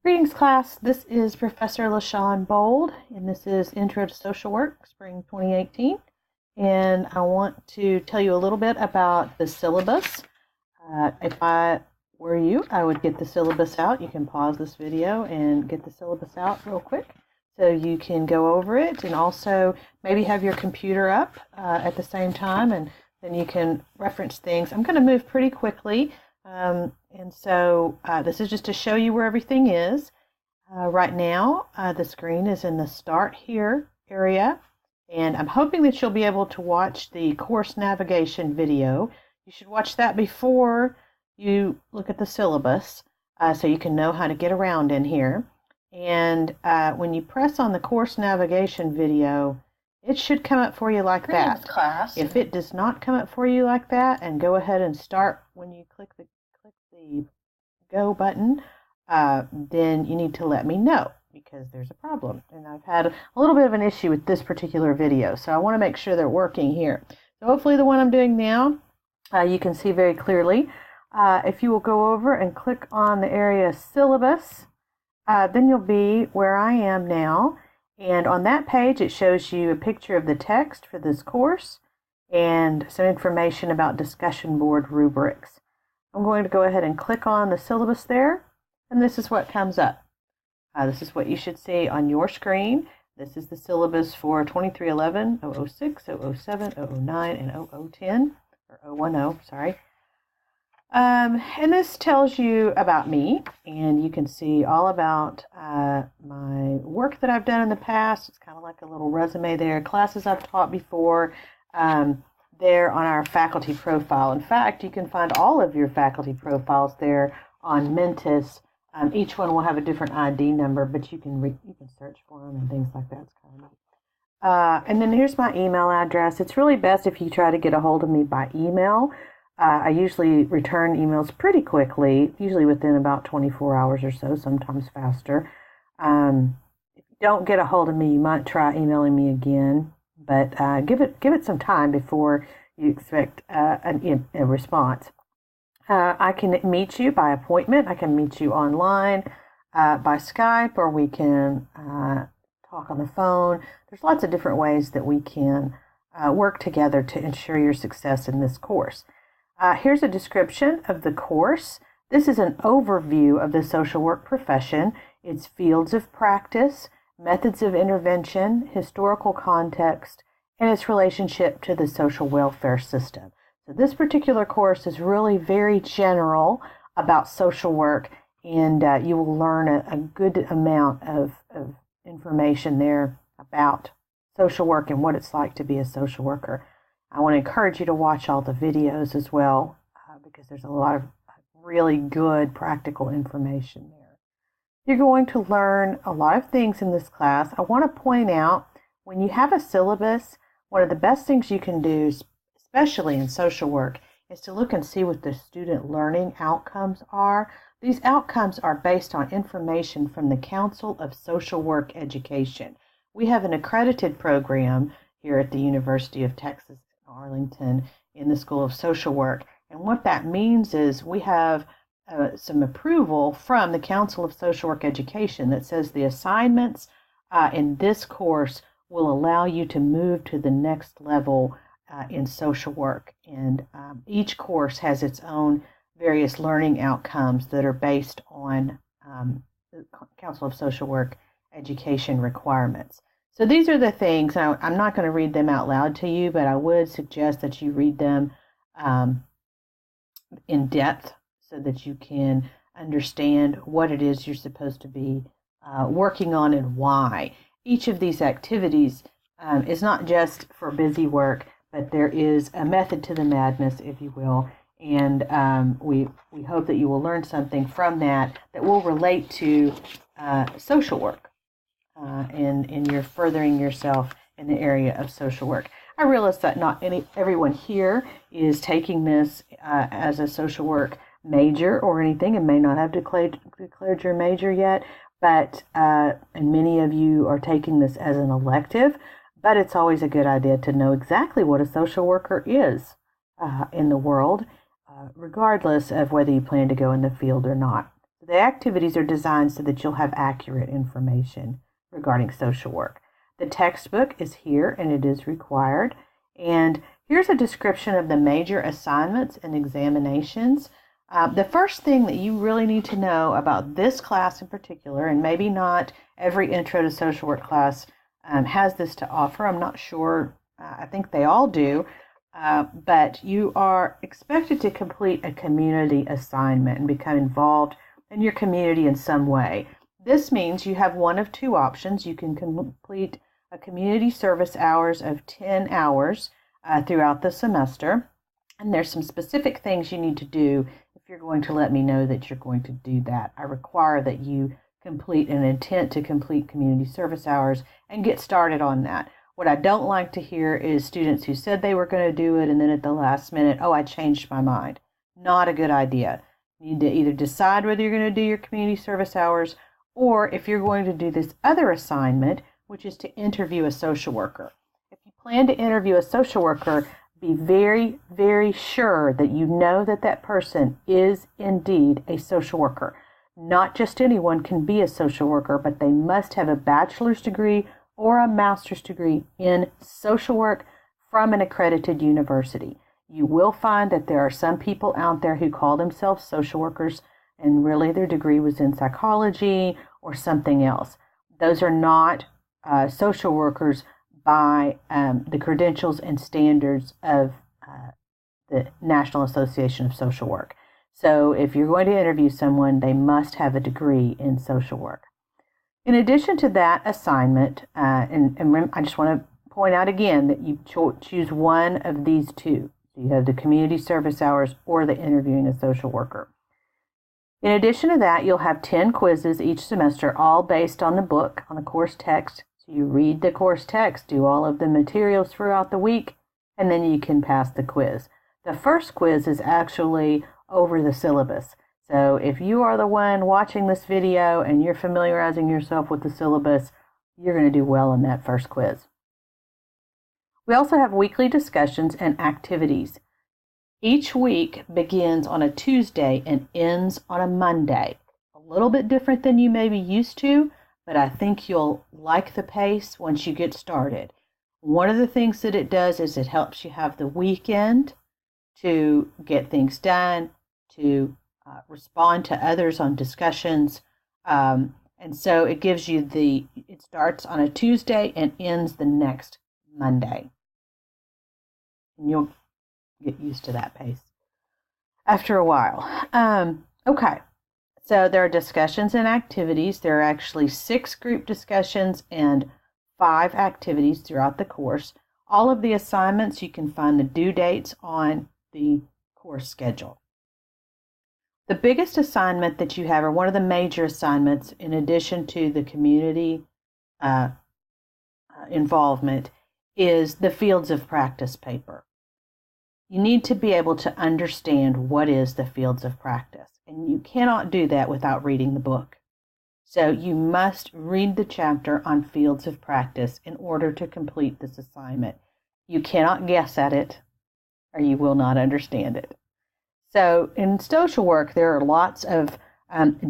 Greetings, class. This is Professor LaShawn Bold, and this is Intro to Social Work, Spring 2018. And I want to tell you a little bit about the syllabus. If I were you, I would get the syllabus out. You can pause this video and get the syllabus out real quick so you can go over it, and also maybe have your computer up at the same time, and then you can reference things. I'm going to move pretty quickly. And so this is just to show you where everything is. Right now, the screen is in the Start Here area, and I'm hoping that you'll be able to watch the course navigation video. You should watch that before you look at the syllabus so you can know how to get around in here. And when you press on the course navigation video, it should come up for you like that. Class. If it does not come up for you like that, and go ahead and start when you click the go button, then you need to let me know, because there's a problem. And I've had a little bit of an issue with this particular video, so I want to make sure they're working here. So hopefully the one I'm doing now, you can see very clearly. If you will go over and click on the area Syllabus, then you'll be where I am now. And on that page, it shows you a picture of the text for this course and some information about discussion board rubrics. I'm going to go ahead and click on the syllabus there, and this is what comes up. This is what you should see on your screen. This is the syllabus for 2311, 006, 007, 009, and 0010, or 010, sorry. And this tells you about me, and you can see all about my work that I've done in the past. It's kind of like a little resume there, classes I've taught before, there on our faculty profile. In fact, you can find all of your faculty profiles there on Mentis. Each one will have a different ID number, but you can search for them and things like that. It's kind of neat. And then here's my email address. It's really best if you try to get a hold of me by email. I usually return emails pretty quickly, usually within about 24 hours or so, sometimes faster. If you don't get a hold of me, you might try emailing me again, but give it some time before you expect a response. I can meet you by appointment. I can meet you online by Skype, or we can talk on the phone. There's lots of different ways that we can work together to ensure your success in this course. Here's a description of the course. This is an overview of the social work profession, its fields of practice, methods of intervention, historical context, and its relationship to the social welfare system. So this particular course is really very general about social work, and you will learn a good amount of information there about social work and what it's like to be a social worker. I want to encourage you to watch all the videos as well, because there's a lot of really good practical information there. You're going to learn a lot of things in this class. I want to point out, when you have a syllabus, one of the best things you can do, especially in social work, is to look and see what the student learning outcomes are. These outcomes are based on information from the Council of Social Work Education. We have an accredited program here at the University of Texas Arlington in the School of Social Work, and what that means is we have some approval from the Council of Social Work Education that says the assignments in this course will allow you to move to the next level in social work, and each course has its own various learning outcomes that are based on the Council of Social Work Education requirements. So these are the things. I'm not going to read them out loud to you, but I would suggest that you read them in depth so that you can understand what it is you're supposed to be working on and why. Each of these activities is not just for busy work, but there is a method to the madness, if you will, and we hope that you will learn something from that will relate to social work. And you're furthering yourself in the area of social work. I realize that not everyone here is taking this as a social work major or anything, and may not have declared your major yet, but and many of you are taking this as an elective, but it's always a good idea to know exactly what a social worker is in the world, regardless of whether you plan to go in the field or not. The activities are designed so that you'll have accurate information regarding social work. The textbook is here and it is required. And here's a description of the major assignments and examinations. The first thing that you really need to know about this class in particular, and maybe not every Intro to Social Work class has this to offer. I'm not sure. I think they all do. But you are expected to complete a community assignment and become involved in your community in some way. This means you have one of two options. You can complete a community service hours of 10 hours throughout the semester. And there's some specific things you need to do if you're going to let me know that you're going to do that. I require that you complete an intent to complete community service hours and get started on that. What I don't like to hear is students who said they were going to do it and then at the last minute, oh, I changed my mind. Not a good idea. You need to either decide whether you're going to do your community service hours or if you're going to do this other assignment, which is to interview a social worker. If you plan to interview a social worker, be very, very sure that you know that that person is indeed a social worker. Not just anyone can be a social worker, but they must have a bachelor's degree or a master's degree in social work from an accredited university. You will find that there are some people out there who call themselves social workers and really their degree was in psychology or something else. Those are not social workers by the credentials and standards of the National Association of Social Work. So if you're going to interview someone, they must have a degree in social work. In addition to that assignment, and I just want to point out again that you choose one of these two. So you have the community service hours or the interviewing a social worker. In addition to that, you'll have 10 quizzes each semester, all based on the book, on the course text. So you read the course text, do all of the materials throughout the week, and then you can pass the quiz. The first quiz is actually over the syllabus. So if you are the one watching this video and you're familiarizing yourself with the syllabus, you're going to do well in that first quiz. We also have weekly discussions and activities. Each week begins on a Tuesday and ends on a Monday. A little bit different than you may be used to, but I think you'll like the pace once you get started. One of the things that it does is it helps you have the weekend to get things done, to respond to others on discussions. And so it gives you it starts on a Tuesday and ends the next Monday. And you'll get used to that pace after a while. Okay, so there are discussions and activities. There are actually 6 group discussions and 5 activities throughout the course. All of the assignments, you can find the due dates on the course schedule. The biggest assignment that you have, or one of the major assignments, in addition to the community involvement, is the Fields of Practice paper. You need to be able to understand what is the Fields of Practice, and you cannot do that without reading the book. So you must read the chapter on Fields of Practice in order to complete this assignment. You cannot guess at it, or you will not understand it. So in social work, there are lots of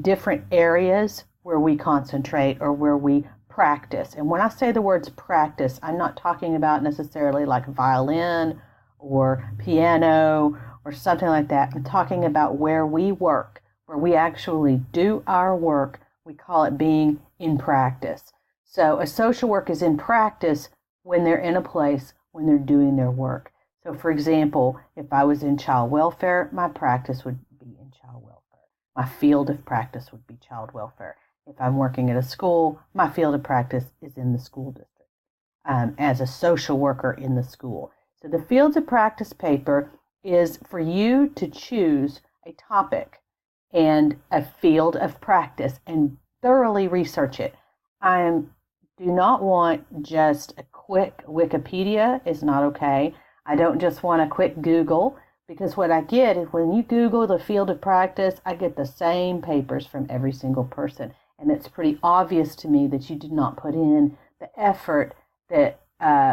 different areas where we concentrate or where we practice. And when I say the words practice, I'm not talking about necessarily like violin or piano or something like that. I'm talking about where we work, where we actually do our work. We call it being in practice. So a social work is in practice when they're in a place, when they're doing their work. So for example, if I was in child welfare, my practice would be in child welfare. My field of practice would be child welfare. If I'm working at a school, my field of practice is in the school district as a social worker in the school. So the Fields of Practice paper is for you to choose a topic and a field of practice and thoroughly research it. I do not want just a quick Wikipedia. Is not okay. I don't just want a quick Google, because what I get is when you Google the field of practice, I get the same papers from every single person. And it's pretty obvious to me that you did not put in the effort that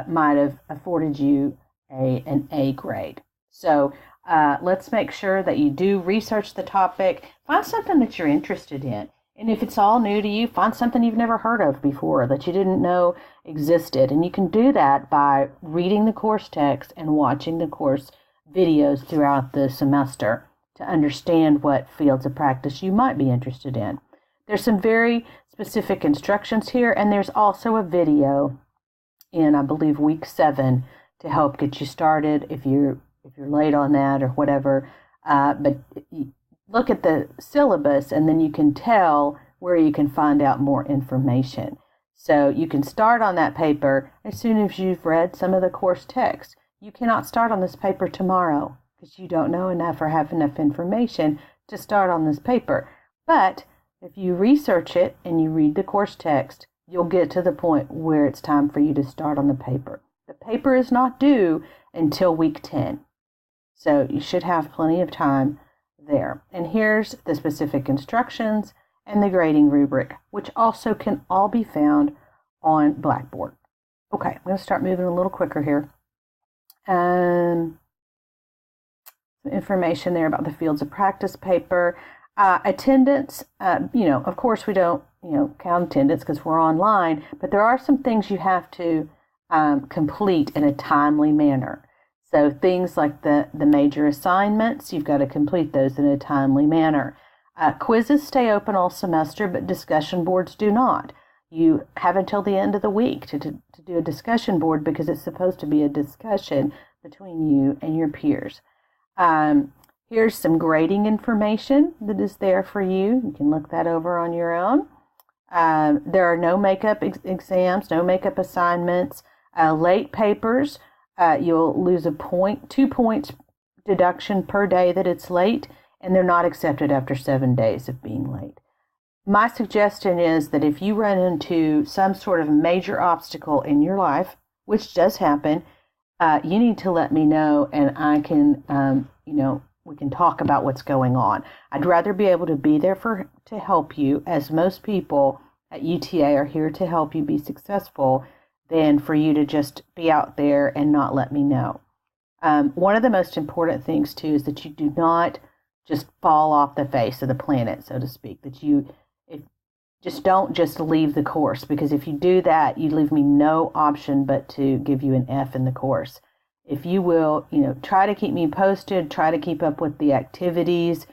might have afforded you an A grade. So Let's make sure that you do research the topic. Find something that you're interested in. And if it's all new to you, find something you've never heard of before that you didn't know existed. And you can do that by reading the course text and watching the course videos throughout the semester to understand what fields of practice you might be interested in. There's some very specific instructions here, and there's also a video in, I believe, week 7 to help get you started if you're late on that or whatever. But look at the syllabus, and then you can tell where you can find out more information. So you can start on that paper as soon as you've read some of the course text. You cannot start on this paper tomorrow because you don't know enough or have enough information to start on this paper. But if you research it and you read the course text, you'll get to the point where it's time for you to start on the paper. The paper is not due until week 10. So you should have plenty of time there. And here's the specific instructions and the grading rubric, which also can all be found on Blackboard. Okay, I'm going to start moving a little quicker here. Some information there about the fields of practice paper. Attendance, of course we don't, count attendance because we're online, but there are some things you have to complete in a timely manner. So things like the major assignments, you've got to complete those in a timely manner. Quizzes stay open all semester, but discussion boards do not. You have until the end of the week to do a discussion board because it's supposed to be a discussion between you and your peers. Here's some grading information that is there for you. You can look that over on your own. There are no makeup exams, no makeup assignments. Late papers, you'll lose 2 points deduction per day that it's late, and they're not accepted after 7 days of being late. My suggestion is that if you run into some sort of major obstacle in your life, which does happen, you need to let me know, and I can, we can talk about what's going on. I'd rather be able to be there to help you, as most people at UTA are here to help you be successful, than for you to just be out there and not let me know. One of the most important things, too, is that you do not just fall off the face of the planet, so to speak, that you just don't just leave the course, because if you do that, you leave me no option but to give you an F in the course. If you will, try to keep me posted, try to keep up with the activities.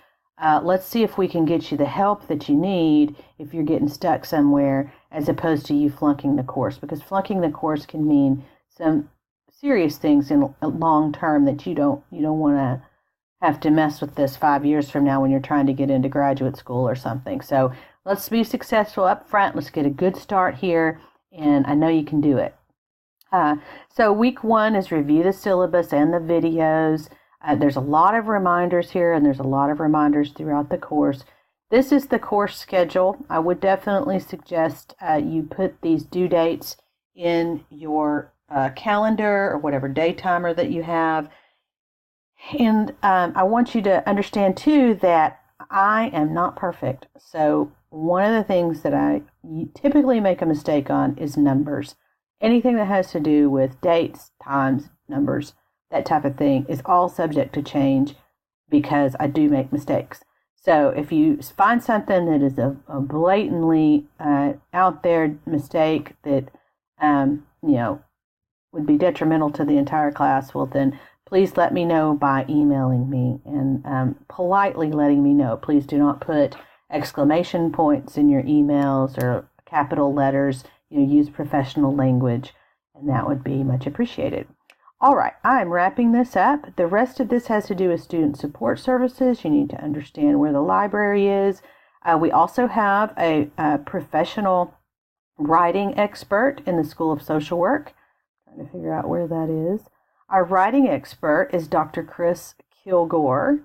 Let's see if we can get you the help that you need if you're getting stuck somewhere, as opposed to you flunking the course, because flunking the course can mean some serious things in long term that you don't want to have to mess with this 5 years from now when you're trying to get into graduate school or something. So let's be successful up front. Let's get a good start here, and I know you can do it. So week 1 is review the syllabus and the videos. There's a lot of reminders here, and there's a lot of reminders throughout the course. This is the course schedule. I would definitely suggest you put these due dates in your calendar or whatever day timer that you have. And I want you to understand, too, that I am not perfect. So one of the things that I typically make a mistake on is numbers. Anything that has to do with dates, times, numbers, that type of thing is all subject to change because I do make mistakes. So if you find something that is a blatantly out there mistake that, would be detrimental to the entire class, well then please let me know by emailing me and politely letting me know. Please do not put exclamation points in your emails or capital letters. Use professional language, and that would be much appreciated. All right, I'm wrapping this up. The rest of this has to do with student support services. You need to understand where the library is. We also have a professional writing expert in the School of Social Work. I'm trying to figure out where that is. Our writing expert is Dr. Chris Kilgore.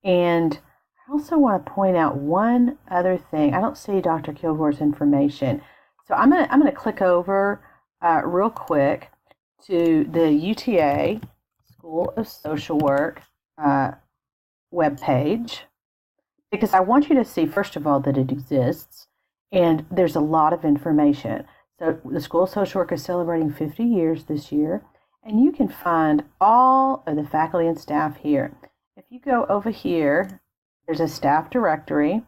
And I also want to point out one other thing. I don't see Dr. Kilgore's information. So I'm gonna click over real quick to the UTA School of Social Work webpage, because I want you to see, first of all, that it exists, and there's a lot of information. So the School of Social Work is celebrating 50 years this year, and you can find all of the faculty and staff here. you go over here, there's a staff directory,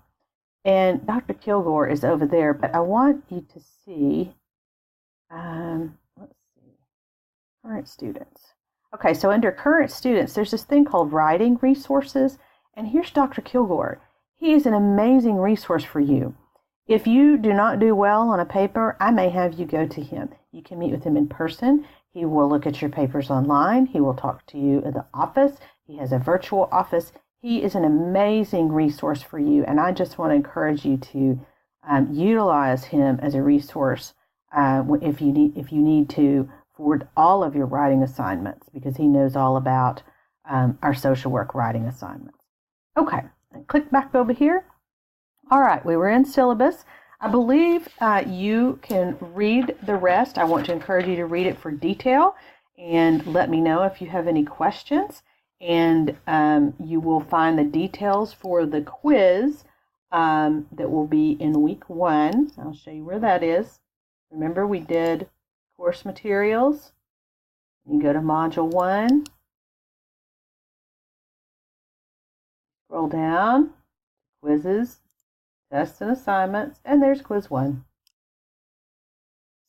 and Dr. Kilgore is over there, but I want you to see, let's see, current students. Okay, so under current students, there's this thing called writing resources, and here's Dr. Kilgore. He is an amazing resource for you. If you do not do well on a paper, I may have you go to him. You can meet with him in person. He will look at your papers online. He will talk to you in the office. He has a virtual office. He is an amazing resource for you, and I just want to encourage you to utilize him as a resource if you need to for all of your writing assignments, because he knows all about our social work writing assignments. Okay, click back over here. All right, we were in syllabus. I believe you can read the rest. I want to encourage you to read it for detail and let me know if you have any questions. And you will find the details for the quiz that will be in week 1. I'll show you where that is. Remember, we did course materials. You go to module 1. Scroll down, quizzes, tests and assignments, and there's quiz 1.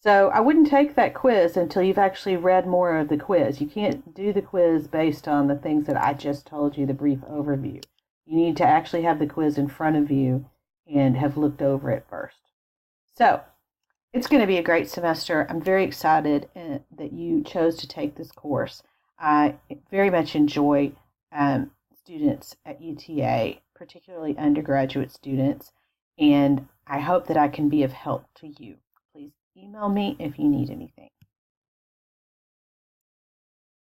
So I wouldn't take that quiz until you've actually read more of the quiz. You can't do the quiz based on the things that I just told you, the brief overview. You need to actually have the quiz in front of you and have looked over it first. So it's going to be a great semester. I'm very excited that you chose to take this course. I very much enjoy students at UTA, particularly undergraduate students, and I hope that I can be of help to you. Please email me if you need anything.